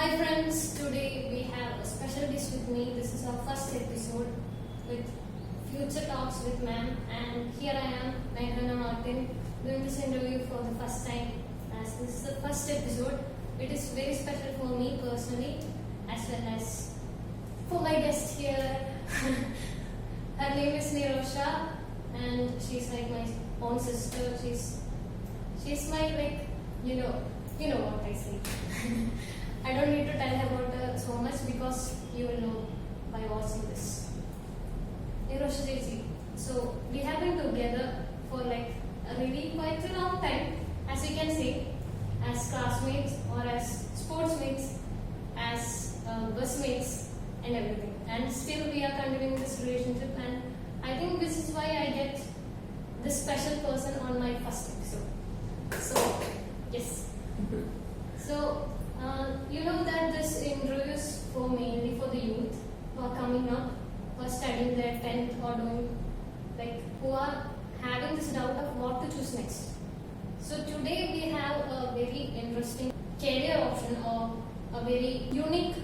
Hi friends, today we have a special guest with me. This is our first episode with Future Talks with MAM, and here I am, Nirosha Martin, doing this interview for the first time. As this is the first episode, it is very special for me personally as well as for my guest here. Her name is Nirosha and she's like my own sister. She's my you know what I say. I don't need to tell about her so much because you will know by watching this. Nirosha chechi. So we have been together for like a really quite a long time, as you can see, as classmates or as sportsmates, as busmates and everything. And still we are continuing this relationship, and I think this is why I get this special person on my first episode. So yes. So you know that this interview is for mainly for the youth who are coming up, who are studying their 10th or doing who are having this doubt of what to choose next. So today we have a very interesting career option or a very unique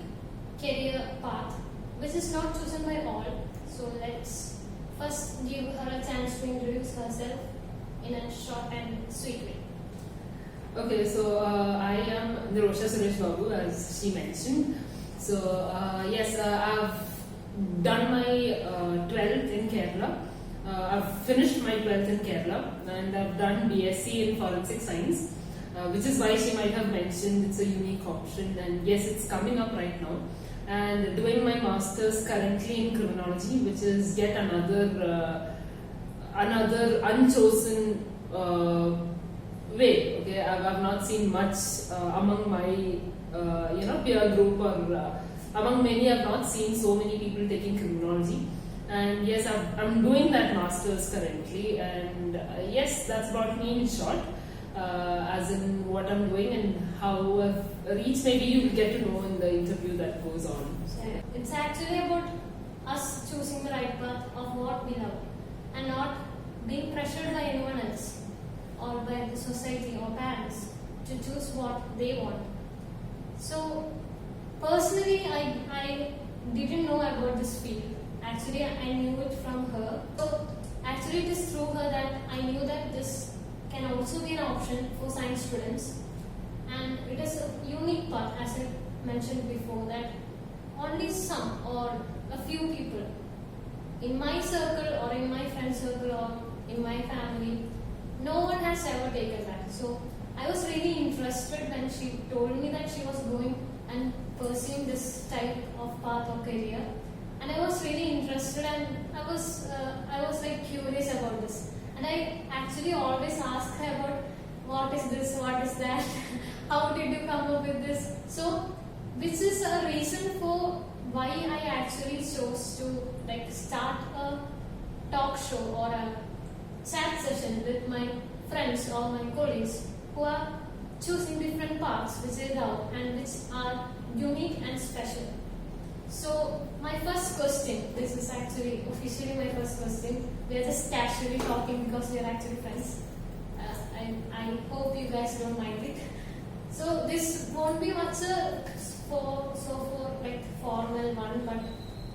career path which is not chosen by all. So let's first give her a chance to introduce herself in a short and sweet way. Okay, so I am Nirosha Suresh Babu, as she mentioned. So yes, I've done my 12th in Kerala. I've finished my 12th in Kerala, and I've done Bsc.Forensic Science, which is why she might have mentioned it's a unique option. And yes, it's coming up right now. And doing my master's currently in Criminology, which is yet another unchosen way. Okay, I've not seen much among my peer group, or among many. I've not seen so many people taking criminology. And yes, I'm doing that master's currently, and yes, that's about me in short, as in what I'm doing and how I've reached. Maybe you'll get to know in the interview that goes on. It's actually about us choosing the right path of what we love and not being pressured by anyone else or by the society or parents to choose what they want. So personally, I didn't know about this field. Actually, I knew it from her. So actually, it is through her that I knew that this can also be an option for science students, and it is a unique path, as I mentioned before, that only some or a few people in my circle or in my friend circle or in my family, no one has ever taken that. So I was really interested when she told me that she was going and pursuing this type of path or career, and I was really interested, and I was like curious about this, and I actually always ask her about what is this, what is that, how did you come up with this. So which is a reason for why I actually chose to start a talk show or a chat session with my friends or my colleagues who are choosing different paths which they love and which are unique and special. So my first question, this is actually officially my first question. We are just casually talking because we are actually friends. I hope you guys don't mind it. So this won't be much for formal one, but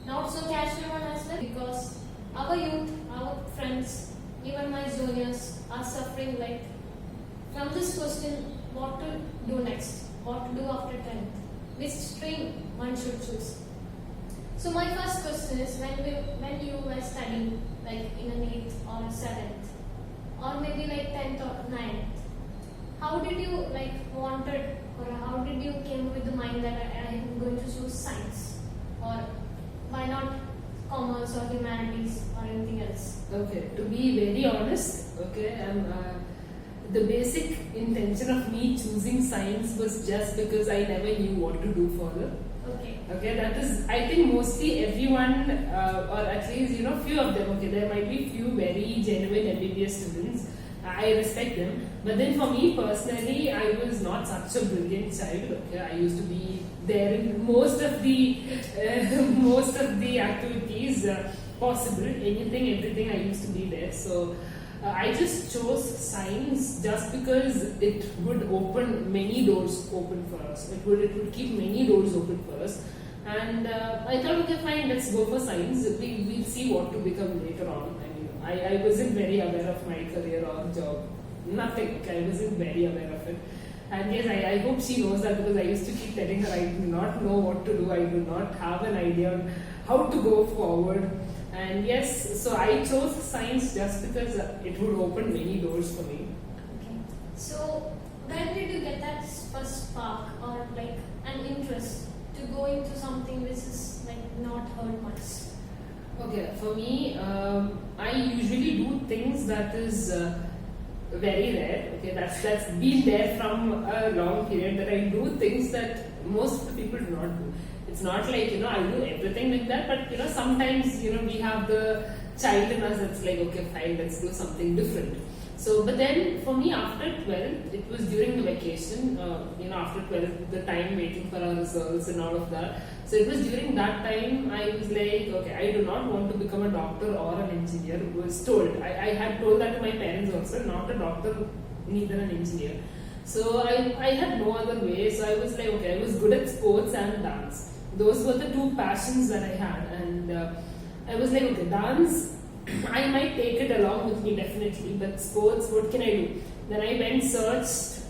not so casual one as well, because our youth, our friends, even my juniors are suffering from this question: what to do next, what to do after 10th, which stream one should choose. So my first question is, when you were studying in an 8th or 7th or maybe 10th or 9th, how did you wanted, or how did you came with the mind that I am going to choose science, or why not commerce or humanities or anything else? Okay, to be very honest, the basic intention of me choosing science was just because I never knew what to do further. Okay, that is, I think mostly everyone, or at least few of them. Okay, there might be few very genuine MBBS students. I respect them, but then for me personally, I was not such a brilliant child. Okay, I used to be there in most of the activities possible. Anything, everything, I used to be there. So I just chose science just because it would open many doors open for us. It would keep many doors open for us. And I thought, okay, fine, let's go for science. We'll see what to become later on. I wasn't very aware of my career or job. Nothing. I wasn't very aware of it. And yes, I hope she knows that, because I used to keep telling her I do not know what to do. I do not have an idea on how to go forward. And yes, so I chose science just because it would open many doors for me. Okay. So when did you get that first spark or like an interest to go into something which is like not heard much? Okay, for me, I usually do things that is very rare. Okay, that's been there from a long period, that I do things that most of the people do not do. It's not like, I do everything like that, but sometimes, we have the child in us that's like, okay, fine, let's do something different. So, but then for me, after 12th, it was during the vacation, after 12th, the time waiting for our results and all of that. So it was during that time I was like, okay, I do not want to become a doctor or an engineer. Was told. I had told that to my parents also, not a doctor, neither an engineer. So I had no other way. So I was like, okay, I was good at sports and dance. Those were the two passions that I had. And I was like, okay, dance, I might take it along with me definitely, but sports, what can I do? Then I went searched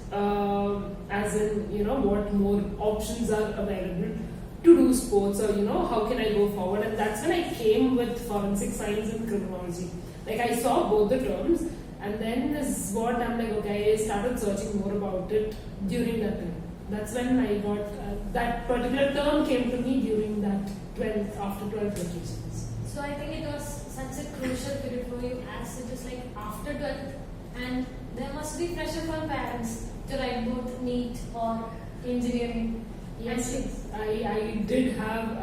as in, what more options are available to do sports, or how can I go forward. And that's when I came with forensic science and criminology. Like I saw both the terms, and then is what I'm like, okay, I started searching more about it during that time. That's when I got that particular term came to me during that 12th, after 12 vacations. So I think it was such a crucial period for you, as it is like after 12th, and there must be pressure from parents to write both NEET or engineering. Yes, I did have,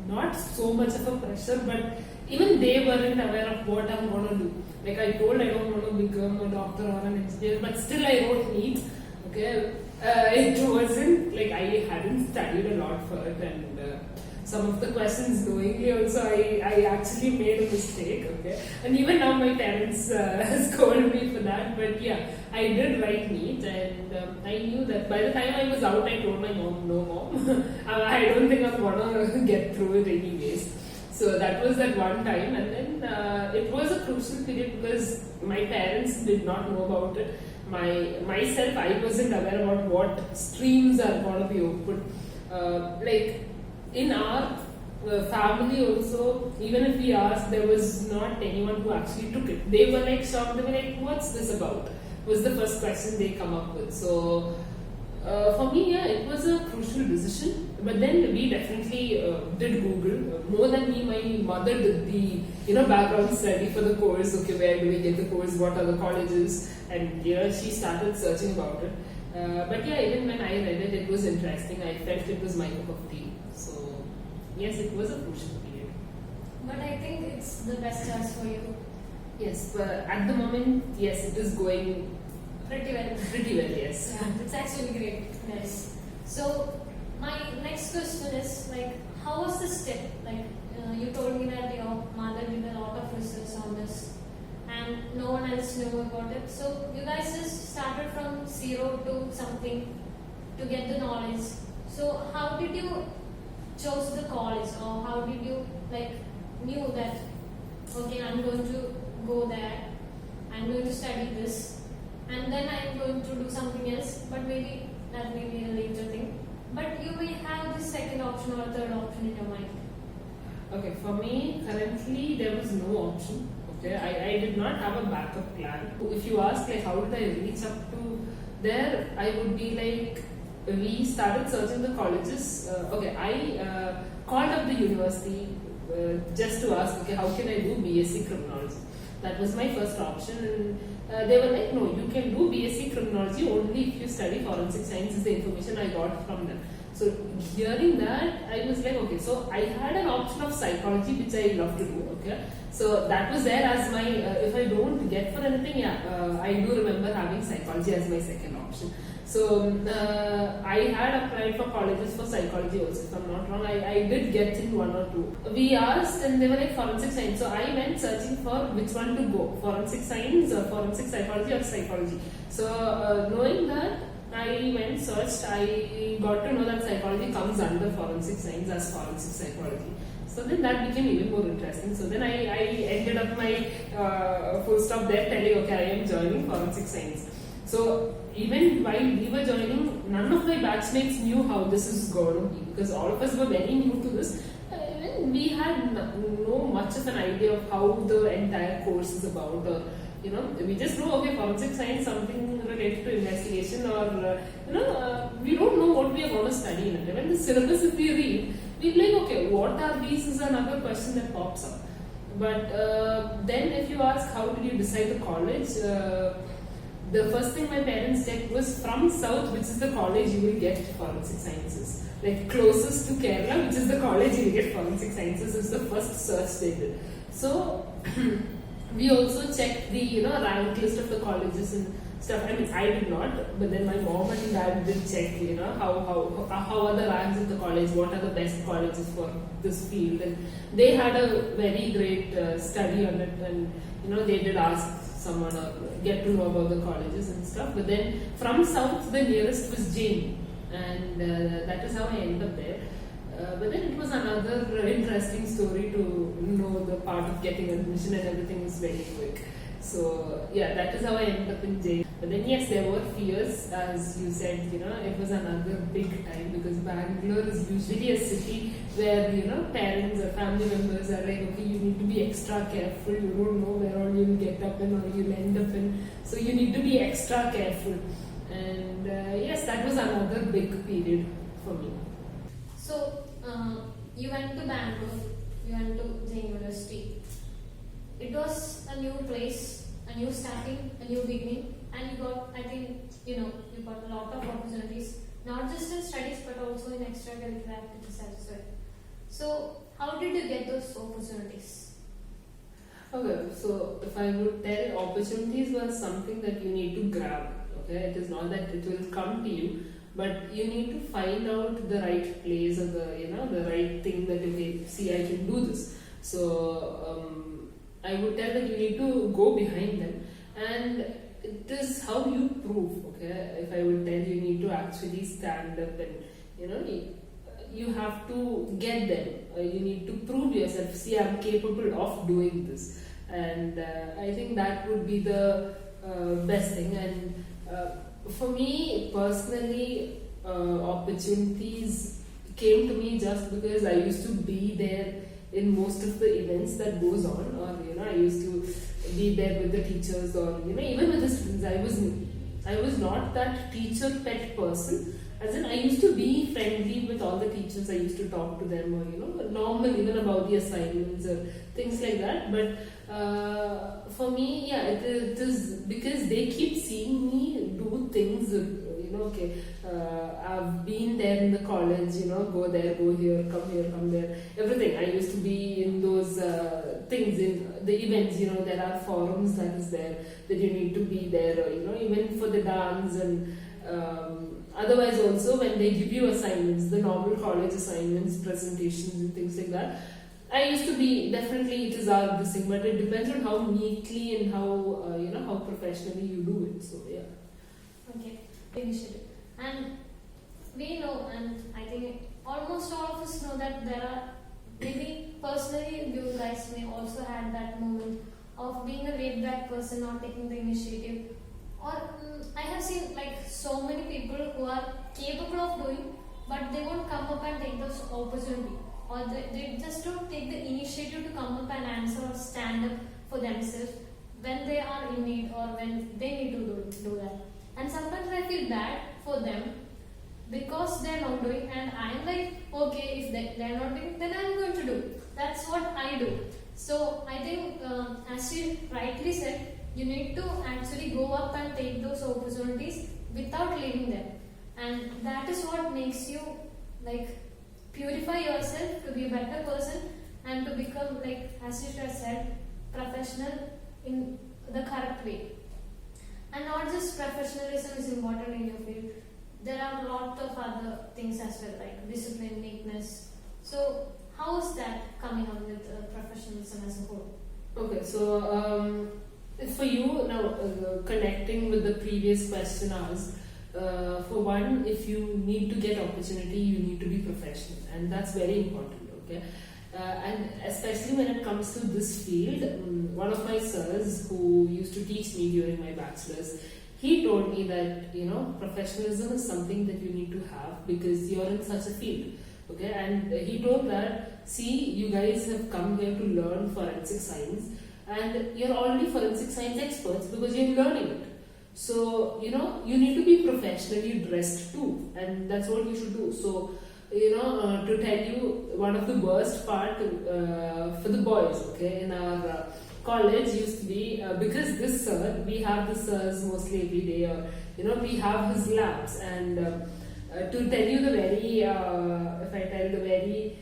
not so much of a pressure, but even they weren't aware of what I'm going to do. Like I told, I don't want to become a doctor or an engineer, but still I wrote NEET. Okay, it wasn't like I hadn't studied a lot for it, and some of the questions knowingly also I actually made a mistake. Okay, and even now my parents scold me for that, but yeah, I did write NEET, and I knew that by the time I was out, I told my mom, no mom, I don't think I'm gonna get through it anyways. So that was that one time, and then it was a crucial period because my parents did not know about it. Myself, I wasn't aware about what streams are going to be open. Like in our family also, even if we asked, there was not anyone who actually took it. They were like shocked. They were like, "What's this about?" Was the first question they come up with. So for me, yeah, it was a crucial decision. But then we definitely did Google. More than me, my mother did the background study for the course. Okay, where do we get the course? What are the colleges? And she started searching about it. But yeah, even when I read it, it was interesting. I felt it was my cup of tea. So yes, it was a crucial period. But I think it's the best choice for you. Yes, but at the moment, yes, it is going pretty well. Pretty well, yes. Yeah, it's actually great. Yes. So my next question is like, how was the step? Like you told me that your mother did a lot of research on this, and no one else knew about it. So you guys just started from zero to something to get the knowledge. So how did you chose the college, or how did you like knew that okay, I'm going to go there, I'm going to study this, and then I'm going to do something else, but maybe that may be a later thing. But you may have this second option or third option in your mind. Okay, for me, currently there was no option. Okay, I did not have a backup plan. If you ask like how did I reach up to there, I would be like, we started searching the colleges. Okay, I called up the university just to ask, okay, how can I do Bsc Criminology? That was my first option, and they were like, no, you can do Bsc Criminology only if you study Forensic Science, is the information I got from them. So hearing that, I was like, okay, so I had an option of psychology, which I love to do, okay. So that was there as my, if I don't get for anything, I do remember having psychology as my second option. So I had applied for colleges for psychology also, if I'm not wrong. I did get in one or two. We asked and they were like forensic science. So I went searching for which one to go, forensic science or forensic psychology or psychology. So knowing that, I went searched, I got to know that psychology comes under forensic science as forensic psychology. So then that became even more interesting. So then I ended up my full stop there telling, okay, I am joining forensic science. So even while we were joining, none of my batchmates knew how this is going to be, because all of us were very new to this. We had no much of an idea of how the entire course is about, or we just know, okay, forensic science, something related to investigation, or we don't know what we are going to study in it. When the syllabus, if we read, we're like, okay, what are these is another question that pops up. But then if you ask how did you decide the college, the first thing my parents checked was from South, which is the college you will get forensic sciences. Like closest to Kerala, which is the college you will get forensic sciences, is the first search they did. So we also checked the rank list of the colleges and stuff. I mean, I did not, but then my mom and dad did check, how are the ranks of the college, what are the best colleges for this field, and they had a very great study on it, and they did ask someone or get to know about the colleges and stuff. But then from South, the nearest was Jain, and that is how I ended up there. But then it was another interesting story to know the part of getting admission, and everything was very quick. So yeah, that is how I ended up in jail. But then yes, there were fears, as you said, it was another big time, because Bangalore is usually a city where, parents or family members are like, okay, you need to be extra careful, you don't know where all you'll get up in or you'll end up in. So you need to be extra careful. And yes, that was another big period for me. So you went to Bangalore, you went to Jain University. It was a new place, a new starting, a new beginning, and you got, I think, you got a lot of opportunities, not just in studies but also in extracurricular activities as well. So how did you get those opportunities? Okay, so if I would tell, opportunities were something that you need to grab. Okay, it is not that it will come to you, but you need to find out the right place or the right thing that, okay, see, I can do this. So I would tell that you need to go behind them, and it is how you prove. Okay, if I would tell, you need to actually stand up and you have to get them. You need to prove yourself. See, I'm capable of doing this, and I think that would be the best thing. And for me personally, opportunities came to me just because I used to be there in most of the events that goes on, or I used to be there with the teachers, or even with the students. I was not that teacher pet person, as in I used to be friendly with all the teachers. I used to talk to them, or normal, even about the assignments or things like that. But for me, yeah, it is because they keep seeing me do things. Okay, I've been there in the college, go there, go here, come there, everything. I used to be in those things, in the events, there are forums that is there, that you need to be there, or, even for the dance, and otherwise also when they give you assignments, the normal college assignments, presentations and things like that, I used to be, definitely it is our this thing, but it depends on how neatly and how, how professionally you do it, so yeah. Okay. Initiative. And we know, and I think almost all of us know, that there are, maybe personally you guys may also had that moment of being a laid back person, not taking the initiative. Or I have seen like so many people who are capable of doing, but they won't come up and take those opportunity, or they just don't take the initiative to come up and answer or stand up for themselves when they are in need, or when they need to do that. And sometimes I feel bad for them because they are not doing, and I am like, okay, if they are not doing, then I am going to do. That's what I do. So I think, as you rightly said, you need to actually go up and take those opportunities without leaving them, and that is what makes you like purify yourself to be a better person and to become, like as you have said, professional in the correct way. And not just professionalism is important in your field. There are a lot of other things as well, like discipline, neatness. So how is that coming up with professionalism as a whole? Okay, so for you now, connecting with the previous question asked, for one, if you need to get opportunity, you need to be professional, and that's very important. Okay, and especially when it comes to this field, one of my sirs who used to teach me during my bachelor's, he told me that professionalism is something that you need to have because you're in such a field. Okay, and he told that, see, you guys have come here to learn forensic science, and you're already forensic science experts because you're learning it. So, you need to be professionally dressed too, and that's what you should do. So, to tell you, one of the worst part for the boys, okay, in our college used to be, because this sir, we have the sirs mostly every day, or, we have his labs, and to tell you the very, if I tell the very,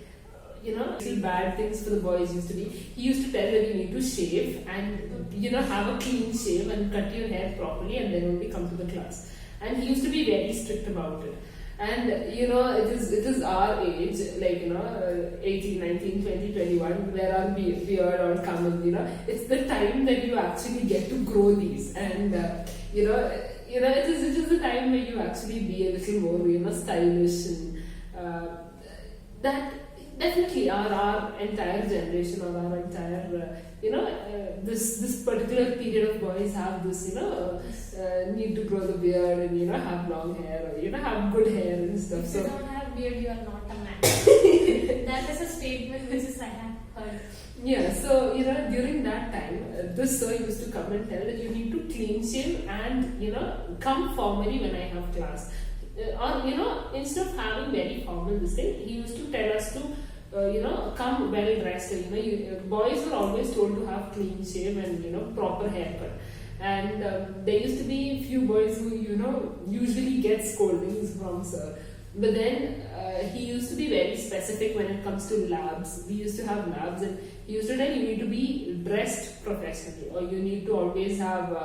bad things for the boys used to be, he used to tell that you need to shave and, have a clean shave and cut your hair properly and then only come to the class. And he used to be very strict about it. And, it is our age, like, 18, 19, 20, 21, where our beard or come in, it's the time that you actually get to grow these. And, it is the time where you actually be a little more, stylish, and that definitely our entire generation or our entire, this particular period of boys have this, need to grow the beard and, have long hair or, have good hair and stuff. If so you don't have beard, you are not a man. That is a statement which I have heard. Yeah, so during that time, this sir used to come and tell that you need to clean shave and come formally when I have class. Or instead of having very formal this thing, he used to tell us to come well dressed. Boys were always told to have clean shave and proper haircut. And there used to be few boys who usually get scoldings from sir. But then he used to be very specific when it comes to labs. We used to have labs, and he used to tell you need to be dressed professionally, or you need to always have,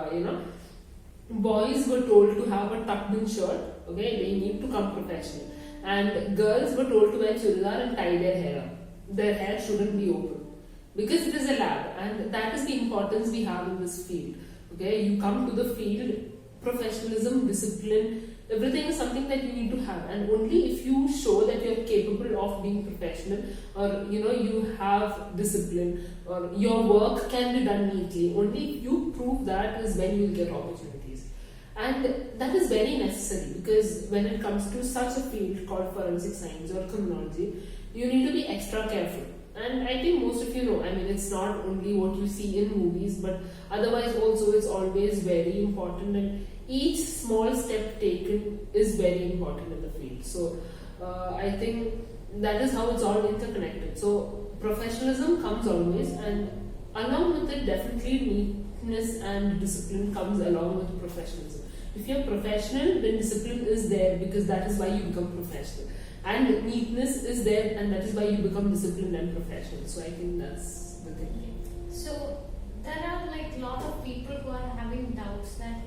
boys were told to have a tucked in shirt, okay, they need to come professional. And girls were told to wear churidar and tie their hair up. Their hair shouldn't be open because it is a lab, and that is the importance we have in this field. Okay, you come to the field, professionalism, discipline, everything is something that you need to have, and only if you show that you're capable of being professional, or you have discipline, or your work can be done neatly, only if you prove that is when you'll get opportunities. And that is very necessary because when it comes to such a field called forensic science or criminology, you need to be extra careful. And I think most of you know, it's not only what you see in movies, but otherwise also it's always very important, and each small step taken is very important in the field. So I think that is how it's all interconnected. So professionalism comes always, and along with it definitely neatness and discipline comes along with professionalism. If you're professional, then discipline is there because that is why you become professional. And neatness is there, and that is why you become disciplined and professional. So I think that's the thing. So there are like a lot of people who are having doubts that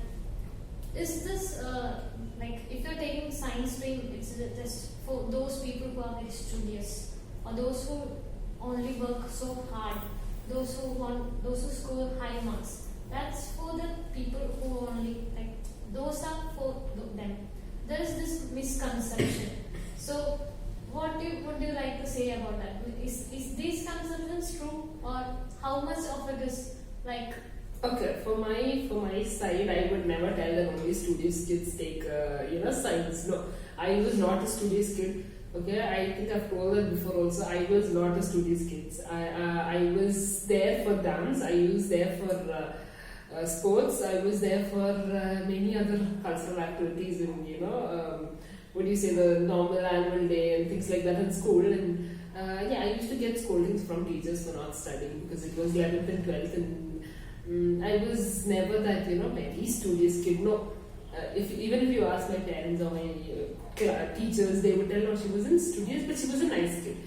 is this like if you're taking science stream, it's just for those people who are very studious, or those who only work so hard, those who score high marks. That's for the people who only like those are for them. There is this misconception. So, would you like to say about that? Is these conceptions true, or how much of it is like? Okay, for my side, I would never tell that only studious kids take science. No, I was not a studious kid. Okay, I think I've told that before also. I was not a studious kid. I was there for dance. I was there for sports. I was there for many other cultural activities, and the normal annual day and things like that in school. And I used to get scoldings from teachers for not studying because it was 11th and 12th, and I was never that very studious kid. No, Even if you ask my parents or my teachers, they would tell, no, she wasn't studious, but she was a nice kid.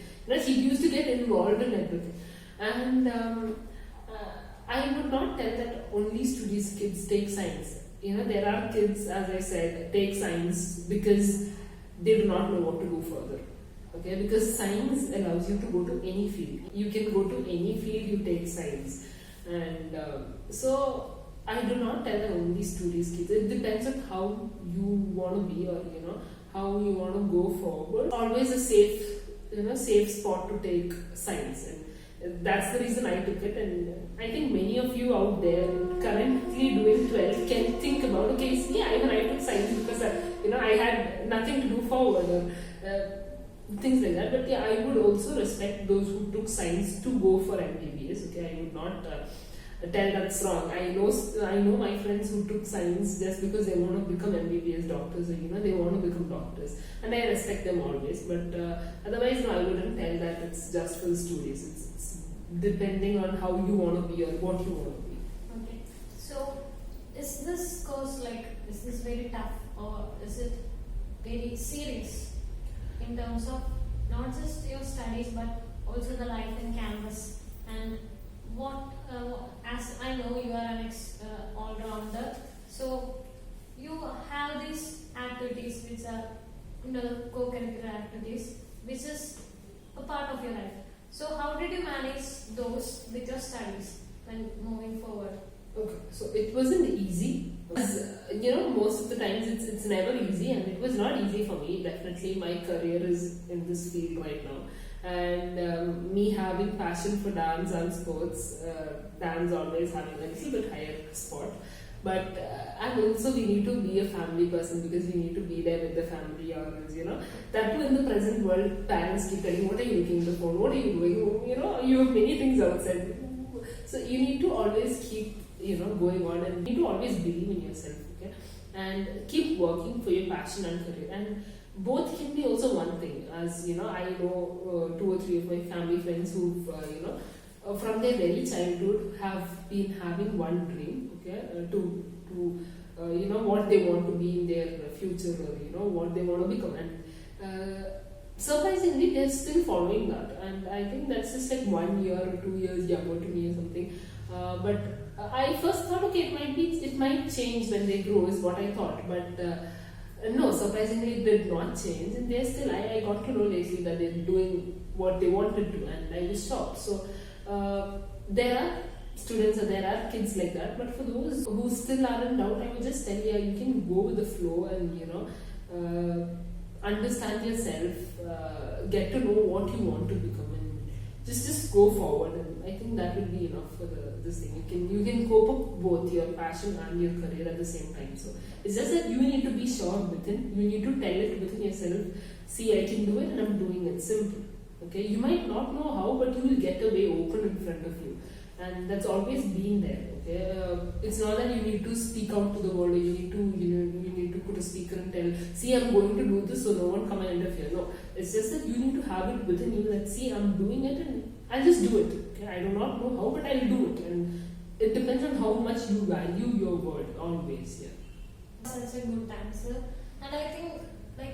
She used to get involved in everything. And I would not tell that only studious kids take science. There are kids, as I said, take science because they do not know what to do further. Okay, because science allows you to go to any field. You can go to any field, you take science. And so I do not tell that only studious kids. It depends on how you want to be, or how you want to go forward. Always a safe spot to take science, and that's the reason I took it. And I think many of you out there currently doing 12 can think about, okay, even I took science because I had nothing to do forward, or things like that. But I would also respect those who took science to go for MBBS. Okay, I would not tell that's wrong. I know my friends who took science just because they want to become MBBS doctors, or they want to become doctors, and I respect them always. But otherwise, no, I wouldn't tell that it's just for the studies. It's depending on how you want to be or what you want to be. Okay. So, is this course is this very tough, or is it very serious in terms of not just your studies but also the life in campus? And what, as I know you are an all-rounder, so you have these activities which are co-curricular activities, which is a part of your life. So how did you manage those with your studies when moving forward? Okay, so it wasn't easy. Most of the times it's never easy, and it was not easy for me. Definitely, my career is in this field right now, and me having passion for dance and sports, dance always having a little bit higher spot. But and also we need to be a family person, because we need to be there with the family, or that too in the present world, parents keep telling, what are you looking at the phone? What are you doing? You have many things outside. So you need to always keep going on, and you need to always believe in yourself, okay, and keep working for your passion and career. And both can be also one thing. As I know 2 or 3 of my family friends who've from their very childhood have been having one dream, okay, to what they want to be in their future, or what they want to become. And surprisingly, they're still following that, and I think that's just 1 year or 2 years younger to me or something. But I first thought, okay, it might change when they grow, is what I thought. But no, surprisingly, it did not change, and they're still. I got to know lately that they're doing what they wanted to, and I was shocked. So there are students, or there are kids like that. But for those who still are in doubt, I would just tell you, you can go with the flow, and understand yourself, get to know what you want to become, and just go forward. And I think that will be enough for this thing. You can cope up both your passion and your career at the same time. So it's just that you need to be sure within. You need to tell it within yourself. See, I can do it, and I'm doing it. Simple. Okay, you might not know how, but you will get a way open in front of you, and that's always been there. Okay, it's not that you need to speak out to the world, or you need to put a speaker and tell, see, I'm going to do this, so no one come and interfere. No, it's just that you need to have it within you that, see, I'm doing it, and I'll just do it. Okay, I do not know how, but I'll do it, and it depends on how much you value your word always. Yeah. Such a good answer, and I think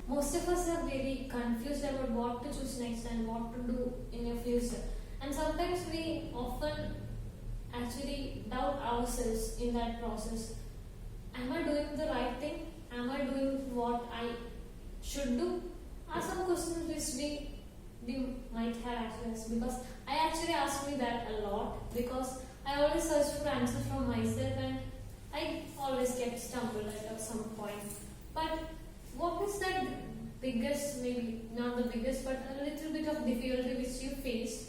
most of us are very confused about what to choose next and what to do in your future, and sometimes we often actually doubt ourselves in that process. Am I doing the right thing? Am I doing what I should do? Are some questions which we might have answers, because I actually ask me that a lot, because I always search for answers from myself, and I always get stumbled at some point. But what is that biggest, maybe not the biggest, but a little bit of difficulty which you faced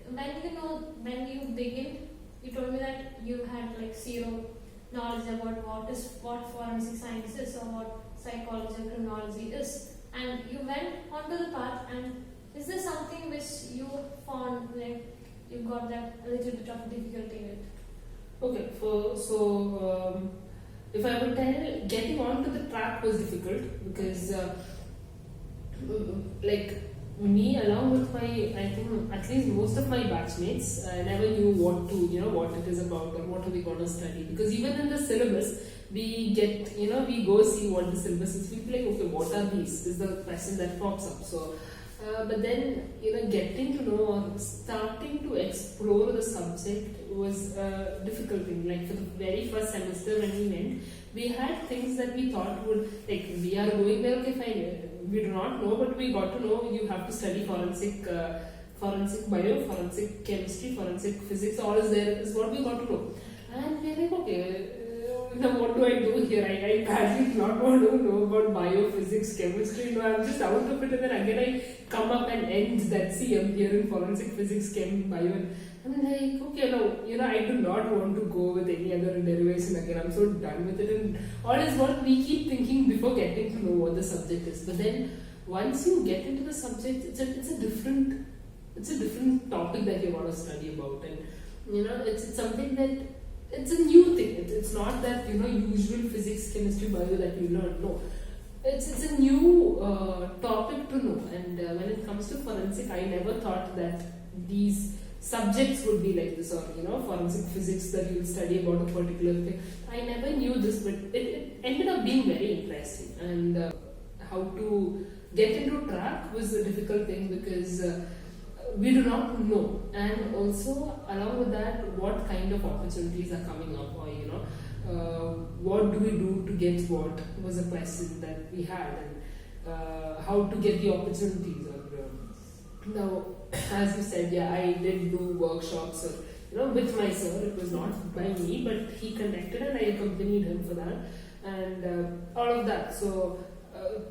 when you begin? You told me that you had zero knowledge about what forensic science is, or what psychology or criminology is, and you went onto the path. And is there something which you found you got that a little bit of difficulty with? Okay, so if I would tell, getting onto the track was difficult, because me, along with my, I think at least most of my batchmates, never knew what it is about, or what are we going to study, because even in the syllabus we get, we go see what the syllabus is. We'll be like, okay, what are these? Is the question that pops up. So, but then, getting to know or starting to explore the subject was a difficult thing. Like for the very first semester when we went, we had things that we thought would, like, we are going there, okay, fine. We do not know, but we got to know you have to study forensic bio, forensic chemistry, forensic physics, all is there, is what we got to know. And we're like, okay, now what do I do here? I badly do not want to know about biophysics, chemistry. I'm just out of it, and then again I come up and end that. See, I'm here in forensic physics, chem, bio. And I'm like, okay, no, I do not want to go with any other derivation again. I'm so done with it. And all is what we keep thinking before getting to know what the subject is. But then once you get into the subject, it's a different topic that you want to study about, and it's something that. It's a new thing. It's not that usual physics, chemistry, bio that you learn. No, it's a new topic to know. And when it comes to forensic, I never thought that these subjects would be like this, or forensic physics that you'll study about a particular thing. I never knew this, but it ended up being very interesting. And how to get into track was a difficult thing because. We do not know, and also along with that, what kind of opportunities are coming up, or what do we do to get what was a question that we had, and how to get the opportunities. Or now, as you said, I did do workshops, with my sir. It was not by me, but he conducted, and I accompanied him for that, and all of that. So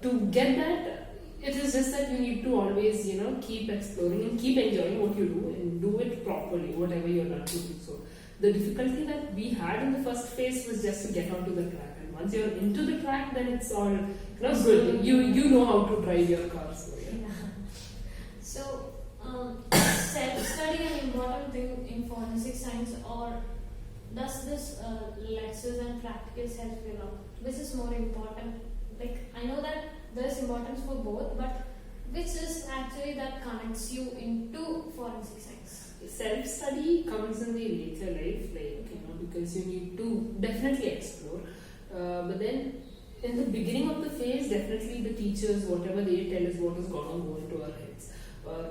to get that. It is just that you need to always, keep exploring and keep enjoying what you do and do it properly, whatever you're not doing. So the difficulty that we had in the first phase was just to get onto the track. And once you're into the track, then it's all good. You know how to drive your car. So, yeah. So self-study an important thing in forensic science, or does this lectures and practicals help you out? Which is more important? Like, I know that there's importance for both, but which is actually that connects you into forensic science? Self-study comes in the later life, because you need to definitely explore. But then in the beginning of the phase, definitely the teachers, whatever they tell is what is going to go into our heads. Or,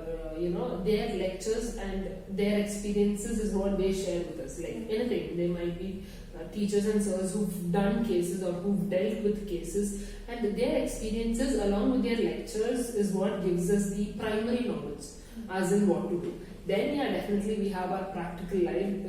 their lectures and their experiences is what they share with us. Like anything, they might be teachers and sirs who've done cases or who've dealt with cases, and their experiences along with their lectures is what gives us the primary knowledge, as in what to do. Then definitely we have our practical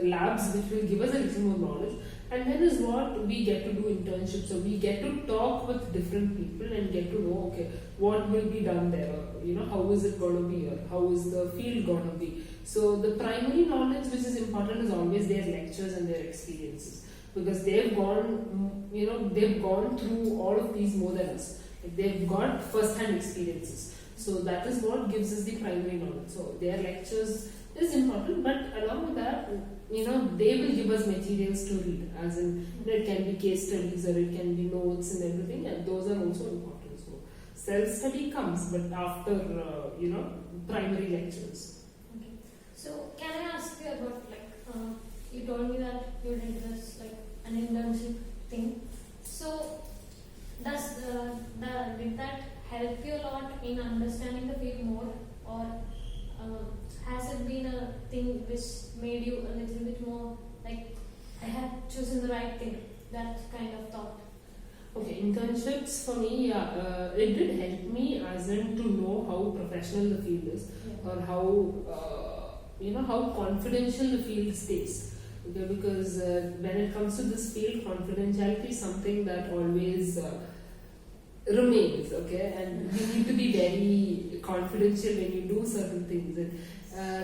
labs which will give us a little more knowledge, and then is what we get to do internships. So we get to talk with different people and get to know, okay, what will be done there, or how is it going to be, or how is the field going to be. So the primary knowledge which is important is always their lectures and their experiences. Because they've gone through all of these more than us. Like they've got first-hand experiences. So that is what gives us the primary knowledge. So their lectures is important, but along with that, they will give us materials to read. As in, it can be case studies or it can be notes and everything, and those are also important. So self-study comes, but after primary lectures. Okay. So can I ask you about you told me that you did this an internship thing. So did that help you a lot in understanding the field more, or has it been a thing which made you a little bit more like I have chosen the right thing, that kind of thought? Okay, internships for me, it did help me as in to know how professional the field is, or how confidential the field stays. Okay, because when it comes to this field, confidentiality is something that always remains, okay, and you need to be very confidential when you do certain things, and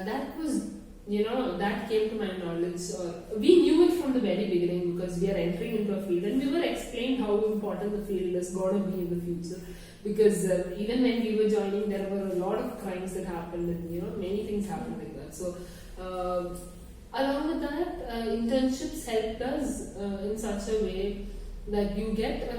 that was, that came to my knowledge, or we knew it from the very beginning because we are entering into a field and we were explained how important the field is going to be in the future, because even when we were joining, there were a lot of crimes that happened, and many things happened like that. So along with that, internships helped us in such a way that you get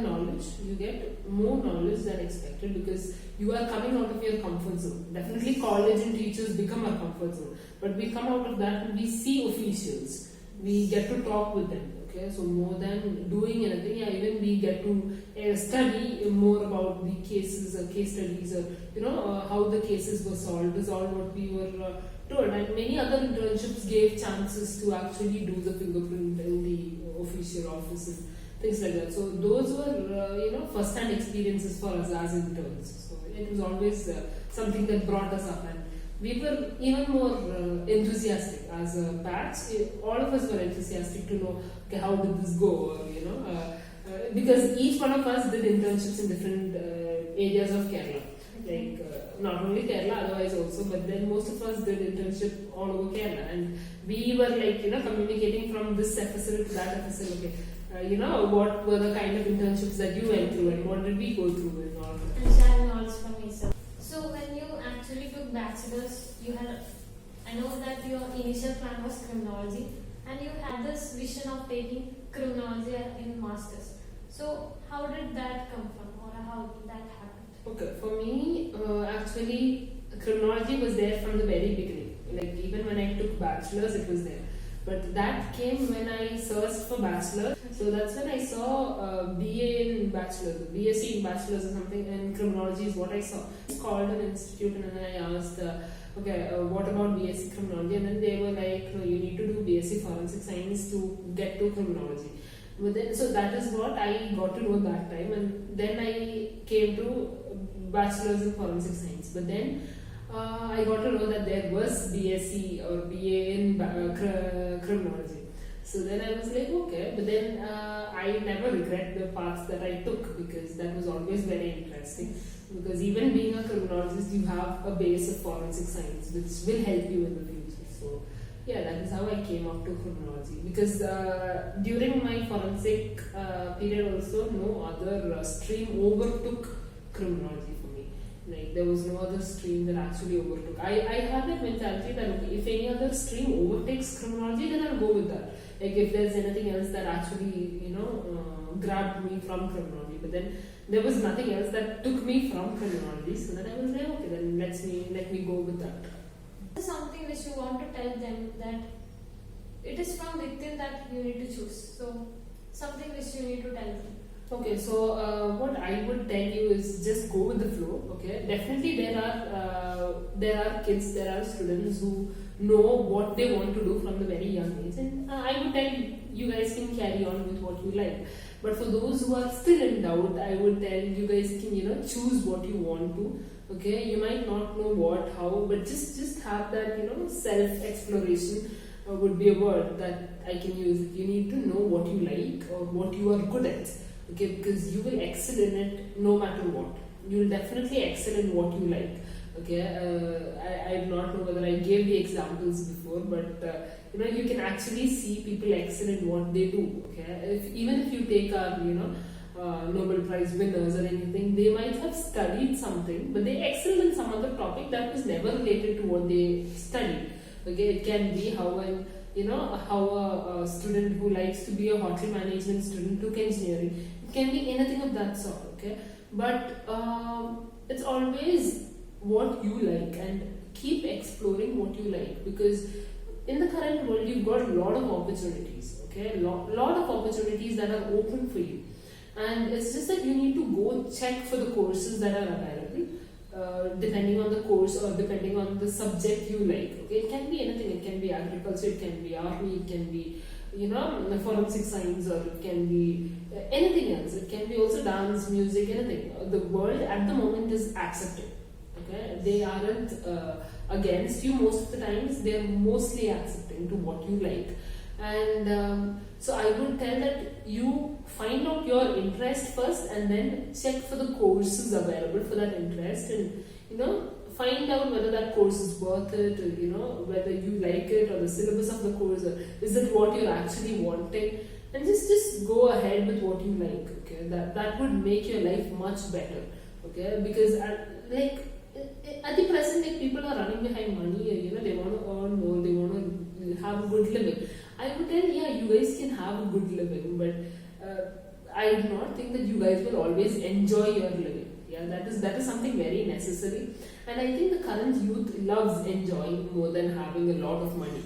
you get more knowledge than expected, because you are coming out of your comfort zone. Definitely college and teachers become our comfort zone, but we come out of that and we see officials, we get to talk with them, Okay, so more than doing anything, yeah, even we get to study more about the cases or case studies, or how the cases were solved is all what we were told. And many other internships gave chances to actually do the fingerprint in the official office and things like that. So those were first-hand experiences for us as interns. So it was always something that brought us up, and we were even more enthusiastic as a batch. All of us were enthusiastic to know, okay, how did this go, or because each one of us did internships in different areas of Kerala. Like not only Kerala, otherwise also, but then most of us did internship all over Kerala, and we were like communicating from this FSL to that FSL. Okay, what were the kind of internships that you went through, and what did we go through, and all that. And share knowledge from myself. So when you actually took bachelor's, I know that your initial plan was criminology, and you had this vision of taking criminology in masters. So how did that come from, or how did that happen? Okay, for me, actually, criminology was there from the very beginning. Like even when I took bachelor's, it was there. But that came when I searched for bachelor. So that's when I saw BA in bachelor's, Bsc in bachelor's or something, and criminology is what I saw. I called an institute and then I asked, what about Bsc criminology? And then they were like, no, you need to do Bsc.Forensic Science to get to criminology. But then, so that is what I got to know that time, and then I came to bachelor's in forensic science. But then I got to know that there was BSc or BA in criminology. So then I was like, okay, but then I never regret the paths that I took, because that was always very interesting. Because even being a criminologist, you have a base of forensic science, which will help you in the future. So yeah, that is how I came up to criminology. Because during my forensic period also, no other stream overtook criminology for me. Like there was no other stream that actually overtook. I had that mentality that okay, if any other stream overtakes criminology, then I'll go with that. Like if there's anything else that actually grabbed me from criminology, but then there was nothing else that took me from criminology. So then I was like, okay, then let me go with that. Something which you want to tell them, that it is from within that you need to choose. So something which you need to tell them. Okay, so what I would tell you is just go with the flow. Okay, definitely there are kids, there are students who know what they want to do from the very young age, and I would tell you guys can carry on with what you like. But for those who are still in doubt, I would tell you guys can choose what you want to. Okay, you might not know what, how, but just have that self exploration. Would be a word that I can use. You need to know what you like or what you are good at. Okay, because you will excel in it no matter what. You will definitely excel in what you like. Okay, I do not know whether I gave the examples before, but you can actually see people excel in what they do. Okay, even if you take our Nobel Prize winners or anything, they might have studied something, but they excelled in some other topic that was never related to what they studied. Okay, it can be how a student who likes to be a hotel management student took engineering. It can be anything of that sort. Okay, but it's always what you like, and keep exploring what you like, because in the current world you've got a lot of opportunities. Okay, lot of opportunities that are open for you. And it's just that you need to go check for the courses that are available, depending on the course or depending on the subject you like. Okay, it can be anything. It can be agriculture, it can be army, it can be forensic science, or it can be anything else. It can be also dance, music, anything. The world at the moment is accepting. Okay, they aren't against you most of the times. They are mostly accepting to what you like. And so I would tell that you find out your interest first, and then check for the courses available for that interest, and find out whether that course is worth it, or whether you like it, or the syllabus of the course, or is it what you're actually wanting, and just go ahead with what you like. Okay, that would make your life much better. Okay, because at the present, people are running behind money. They want to earn more, they want to have a good living. I would tell, yeah, you guys can have a good living, but I do not think that you guys will always enjoy your living. Yeah, that is something very necessary, and I think the current youth loves enjoying more than having a lot of money.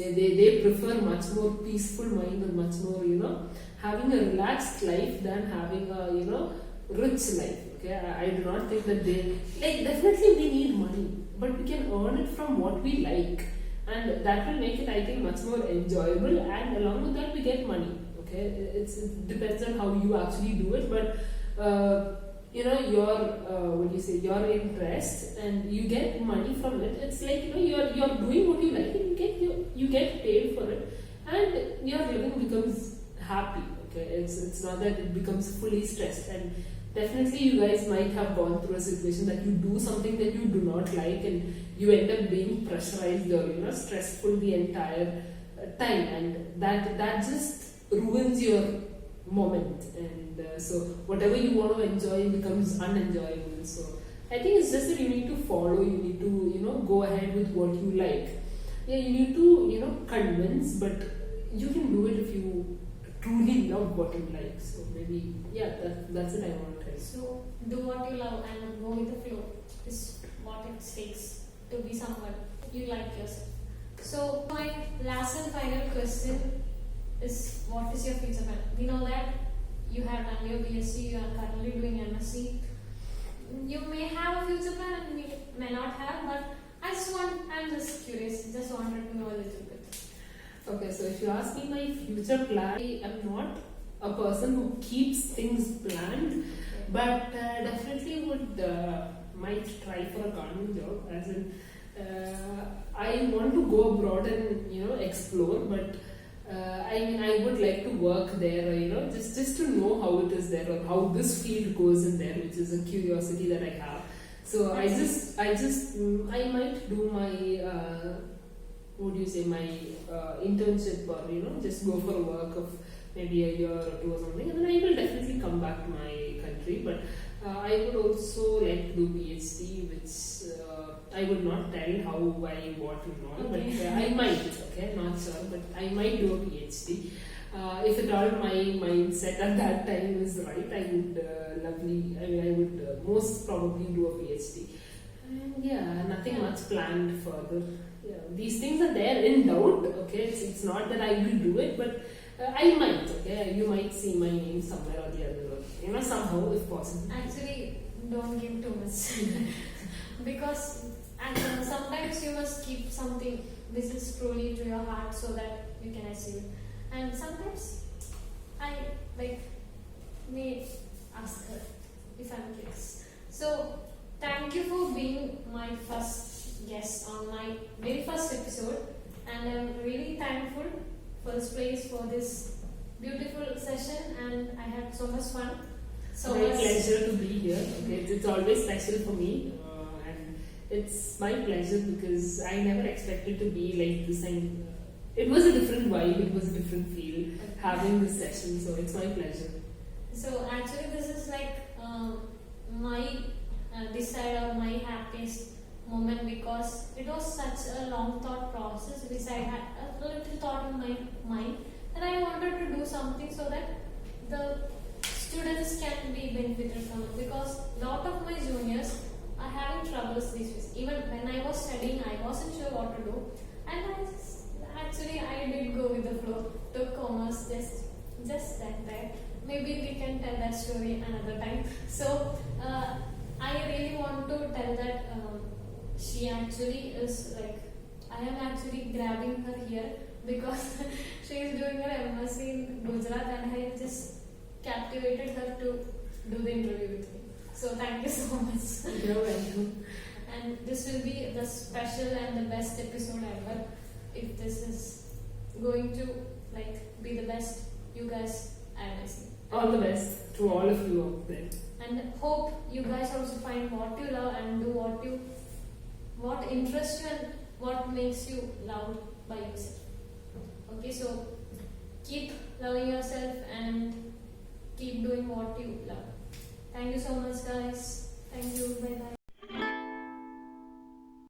They prefer much more peaceful mind and much more, having a relaxed life than having a, rich life. Okay, I do not think that they, like, definitely we need money, but we can earn it from what we like, and that will make it, I think, much more enjoyable, and along with that we get money. Okay, it depends on how you actually do it, but your your interest, and you get money from it. It's like, you're doing what you like, and you get paid for it, and your living becomes happy. Okay, it's not that it becomes fully stressed. And definitely you guys might have gone through a situation that you do something that you do not like, and you end up being pressurized or stressful the entire time, and that just ruins your moment. And so whatever you want to enjoy becomes unenjoyable. So I think it's just that you need to follow, you need to go ahead with what you like. Yeah, you need to convince, but you can do it if you truly love what you like. So maybe, that's it I want to tell you. So do what you love and go with the flow is what it takes to be someone you like yourself. So my last and final question is, what is your future plan? We know that you have done your Bsc, you are currently doing MSc. You may have a future plan and we may not have, but I'm just curious, just wanted to know a little bit. Okay, so if you ask me my future plan, I am not a person who keeps things planned, but definitely might try for a government job. As in, I want to go abroad and explore, but I would like to work there, just to know how it is there, or how this field goes in there, which is a curiosity that I have. So I might do my my internship, or just go for work of maybe a year or two or something, and then I will definitely come back to my country. But I would also like to do PhD, which I would not tell how, why, what, and all, but I might. Okay, not sure, but I might do a PhD. If at all my mindset at that time is right, I would most probably do a PhD. And nothing much planned further. Yeah, these things are there in doubt. Okay, it's not that I will do it, but I might. Okay, you might see my name somewhere or the other, somehow, if possible. Actually, don't give too much because sometimes you must keep something. This is truly to your heart, so that you can achieve it. And sometimes I may ask her if I'm curious. So thank you for being my first guest on my very first episode, and I'm really thankful first place for this beautiful session, and I had so much fun. So my pleasure to be here. Okay, it's always special for me, and it's my pleasure because I never expected to be like this, and it was a different vibe, it was a different feel having this session. So it's my pleasure. So actually, this is my decide or my happiest moment, because it was such a long thought process which I had a little thought in my mind that I wanted to do something so that the students can be benefited from it, because a lot of my juniors are having troubles these days. Even when I was studying, I wasn't sure what to do, and I did go with the flow, took commerce, just that. Maybe we can tell that story another time. So I really want to tell that she actually is I am actually grabbing her here because she is doing her MSc in Gujarat, and I just captivated her to do the interview with me. So thank you so much. You're welcome. And this will be the special and the best episode ever. If this is going to be the best, you guys are amazing. All the best to all of you out there. And hope you guys also find what you love and do what interests you and what makes you loved by yourself. Okay, so keep loving yourself and keep doing what you love. Thank you so much, guys.